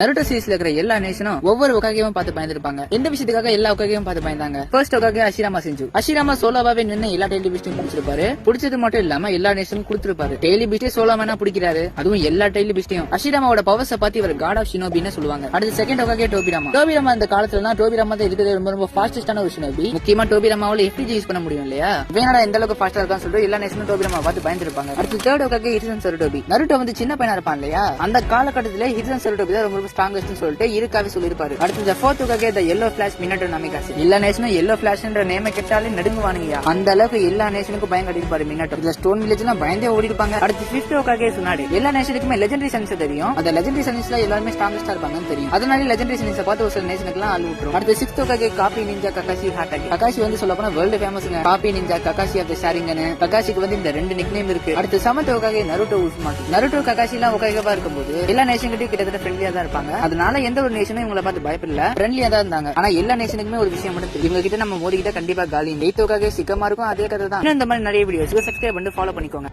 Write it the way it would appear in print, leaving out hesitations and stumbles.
Naruto சீரிஸ்ல இருக்கிற எல்லா நேஷனும் ஒவ்வொரு ஒகாகேவும் பார்த்து பயந்துருப்பாங்க. எந்த விஷயத்துக்காக எல்லா ஒகாகேவும் பார்த்து பயந்தாங்க? ஃபர்ஸ்ட் ஒகாகே அஷிராமா செஞ்சு. அஷிராமா சோலோவாவே நின்று எல்லா டெய்லி பிஸ்டையும் பிடிச்சிருப்பாரு. பிடிச்சது மட்டும் இல்லாம எல்லா நேஷனும் கொடுத்திருப்பாரு. டெய்லி பிஸ்டே சோலோவானா பிடிக்கிறாரு, அதுவும் எல்லா டெய்லி பிஸ்டையும். அஷிராமாவோட பவர்ஸை பார்த்து இவர் காட் ஆஃப் ஷினோபின்னு சொல்லுவாங்க. அடுத்த செகண்ட் ஒகாகே டோபிராமா. டோபிராமா இந்த காலத்துல டோபிராமா தான் இருக்கிறது ரொம்ப ஃபாஸ்டஸ்டான ஒரு ஷினோபி. முக்கியமா டோபிராமாவால எஃபிஜி யூஸ் பண்ண முடியும் இல்லையா? வேணாடா எந்த அளவுக்கு ஃபாஸ்டா இருக்கான்னு சொல்லிட்டு எல்லா நேஷனும் டோபிராமா பார்த்து பயந்துருப்பாங்க. அடுத்து தேர்ட் ஒகாகே ஹிட்சன் சருடோபி. நருட்டோ வந்து சின்ன பையனா இருப்பான் இல்லையா? அந்த காலகட்டத்திலே ஹிட்சன் சருடோபி தான் ரொம்ப ஸ்ட்ராங்கஸ்ட் சொல்லிட்டு இருக்காவே சொல்லிருப்பாரு. அடுத்து இந்த ஃபோர்த் ஒகாகே த yellow flash மினட்டோ நமிகாசி. எல்லா நேஷனும் yellow flashன்ற நேமை கேட்டாலே நடுங்குவானுங்கயா. அந்த அளவுக்கு எல்லா நேஷனுக்கும் பயம் கட்டிருப்பாரு மினட்டோ. இந்த ஸ்டோன் வில்லேஜ்லாம் பயந்தே ஓடி இருப்பாங்க. அடுத்து ஃபிஃப்த் ஒகாகே சுனாடே. எல்லா நேஷனுக்குமே லெஜெண்டரி சன்ஸ் தெரியும். அந்த லெஜெண்டரி சன்ஸ்ல எல்லாருமே ஸ்ட்ராங்கஸ்டா இருப்பாங்கன்னு தெரியும். அதனால லெஜெண்டரி சன்ஸ் பார்த்து ஒரு சில நேஷனுக்குலாம் ஆள் விட்டுரும். அடுத்து sixth Hokage copy ninja Kakashi Hatake. Kakashi வந்து சொல்ல போனா வேர்ல்டு ஃபேமஸ்ங்க. Copy ninja Kakashi of the Sharingan. ககாஷிக்கு வந்து இந்த ரெண்டு நிக்நேம் இருக்கு. அடுத்து seventh Hokage Naruto Uzumaki. Naruto Kakashi எல்லாம் ஒகாகேவா இருக்கும்போது எல்லா நேஷன் கிட்டயும் கிட்டத்தட்ட ஃப்ரெண்ட்லியா தான் இருப்பாங்க. அதனால எந்த ஒரு நேஷனும் இவங்களை பார்த்து பயப்படல, ஃப்ரெண்ட்லியா தான் இருந்தாங்க. ஆனா எல்லா நேஷனுக்குமே ஒரு விஷயம் மட்டும் இவங்க கிட்ட நம்ம மோதிக்கிட்ட கண்டிப்பா காலி. எய்த் ஒகாகே சிக்கமா இருக்கும், அதே கதை தான். இந்த மாதிரி நிறைய வீடியோஸ் சப்ஸ்கிரைப் பண்ணி ஃபாலோ பண்ணிக்கோங்க.